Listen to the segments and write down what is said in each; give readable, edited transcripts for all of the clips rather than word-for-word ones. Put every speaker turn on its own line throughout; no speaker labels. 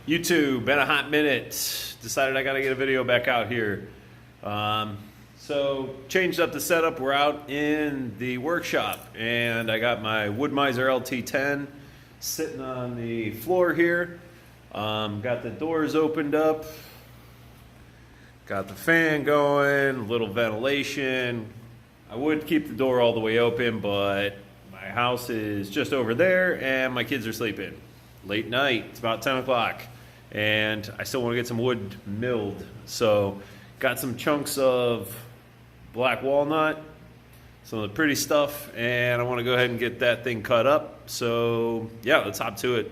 YouTube, been a hot minute. Decided I gotta get a video back out here. So changed up the setup. We're out in the workshop and I got my Woodmizer LT10 sitting on the floor here. Got the doors opened up. Got the fan going, a little ventilation. I would keep the door all the way open, but my house is just over there and my kids are sleeping. Late night, it's about 10 o'clock. And I still want to get some wood milled. So got some chunks of black walnut, some of the pretty stuff, and I want to go ahead and get that thing cut up. So yeah, let's hop to it.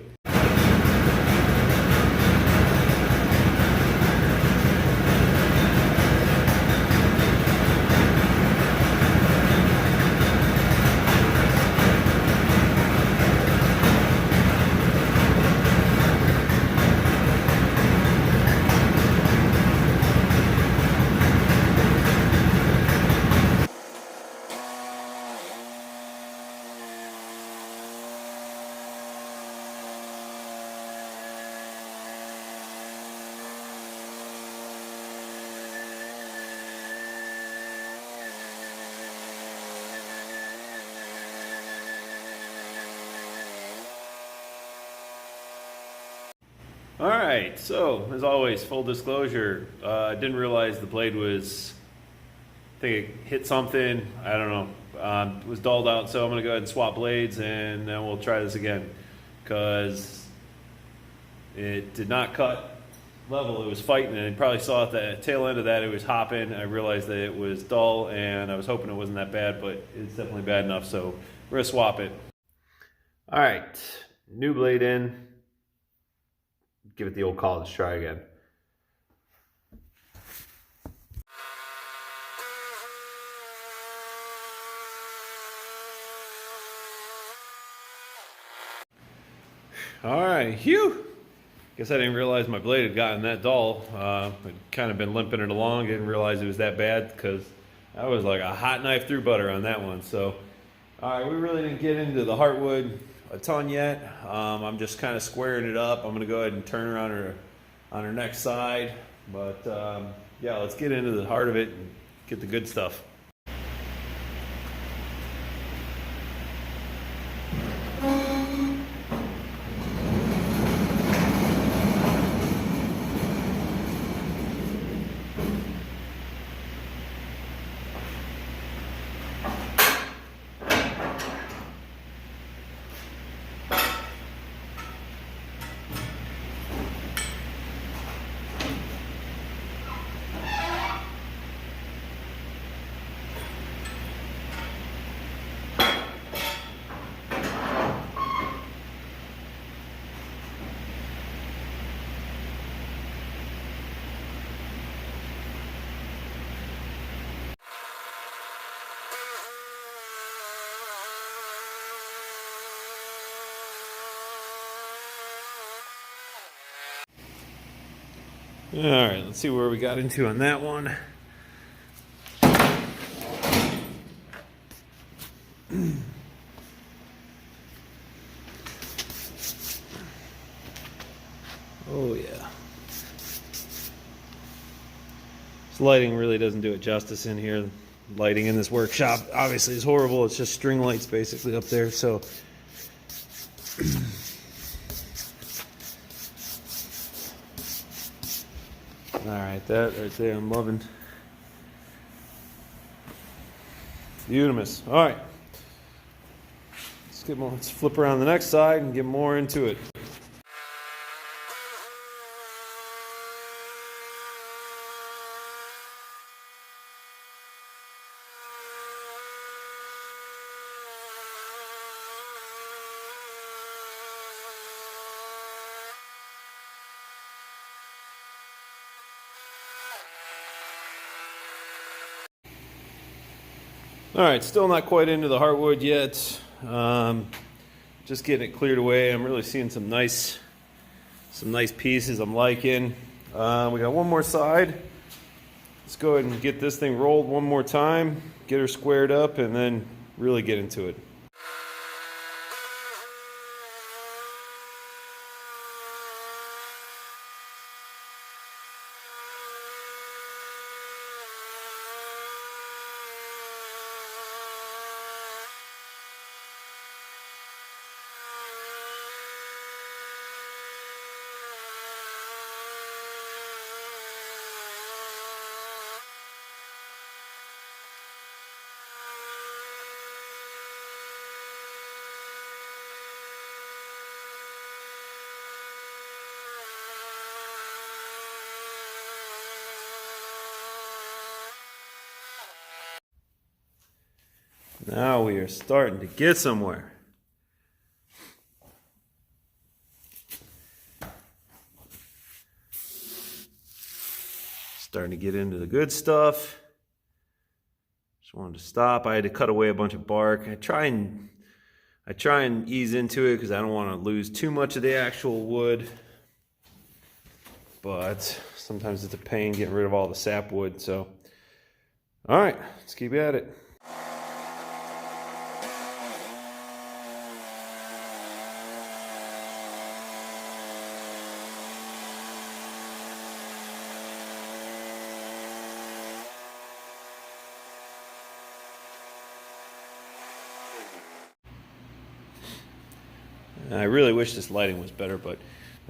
Alright, so as always, full disclosure, I didn't realize the blade was, I think it hit something, I don't know, it was dulled out, so I'm going to go ahead and swap blades and then we'll try this again, because it did not cut level, it was fighting, and you probably saw at the tail end of that it was hopping. I realized that it was dull and I was hoping it wasn't that bad, but it's definitely bad enough, so we're going to swap it. Alright, new blade in. Give it the old college try again. All right, phew. Guess I didn't realize my blade had gotten that dull. I'd kind of been limping it along. Didn't realize it was that bad because that was like a hot knife through butter on that one. So, all right, we really didn't get into the heartwood a ton yet. I'm just kind of squaring it up. I'm gonna go ahead and turn her on her next side. But yeah, let's get into the heart of it and get the good stuff. All right, let's see where we got into on that one. Oh yeah. This lighting really doesn't do it justice in here. Lighting in this workshop obviously is horrible. It's just string lights basically up there, so alright, that right there I'm loving. Beautimous. Alright. Let's flip around the next side and get more into it. All right, still not quite into the heartwood yet. Just getting it cleared away. I'm really seeing some nice pieces I'm liking. We got one more side. Let's go ahead and get this thing rolled one more time, get her squared up, and then really get into it. Now we are starting to get somewhere. Starting to get into the good stuff. Just wanted to stop. I had to cut away a bunch of bark. I try and ease into it because I don't want to lose too much of the actual wood. But sometimes it's a pain getting rid of all the sapwood. So, all right, let's keep at it. I really wish this lighting was better, but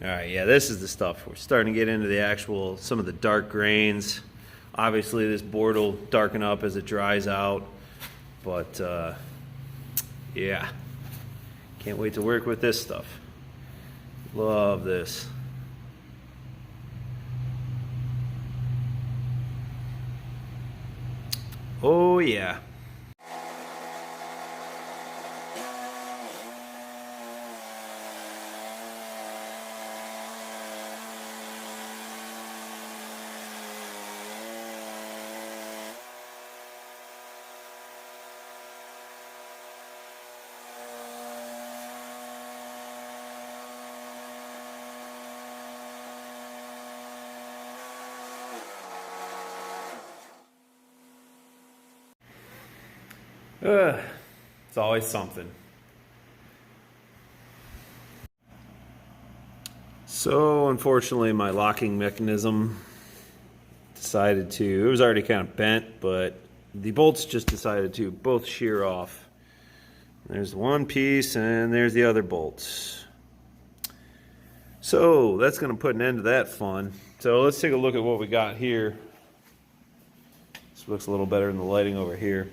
all right, yeah, this is the stuff. We're starting to get into the actual, some of the dark grains. Obviously, this board will darken up as it dries out, but yeah, can't wait to work with this stuff. Love this. Oh yeah. It's always something. So unfortunately my locking mechanism decided to, it was already kind of bent, but the bolts just decided to both shear off. There's one piece and there's the other bolts. So that's going to put an end to that fun. So let's take a look at what we got here. This looks a little better in the lighting over here.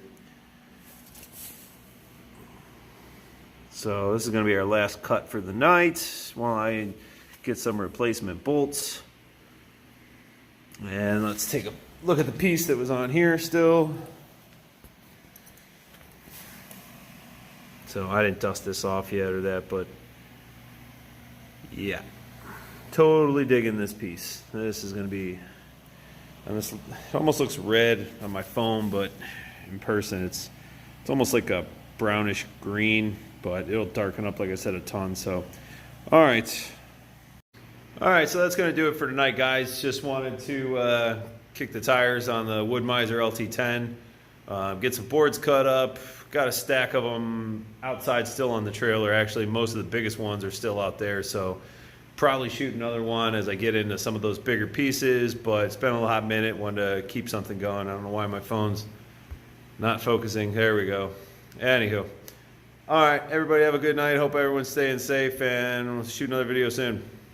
So this is going to be our last cut for the night while I get some replacement bolts. And let's take a look at the piece that was on here still. So I didn't dust this off yet or that, but yeah, totally digging this piece. This is going to be, it almost looks red on my phone, but in person it's almost like a brownish green, but it'll darken up, like I said, a ton. So all right, so that's going to do it for tonight, guys. Just wanted to kick the tires on the Woodmizer LT10, get some boards cut up. Got a stack of them outside still on the trailer. Actually, most of the biggest ones are still out there, so probably shoot another one as I get into some of those bigger pieces, but it's been a hot minute. Wanted to keep something going. I don't know why my phone's not focusing. There we go. Anywho, all right, everybody have a good night. Hope everyone's staying safe, and we'll shoot another video soon.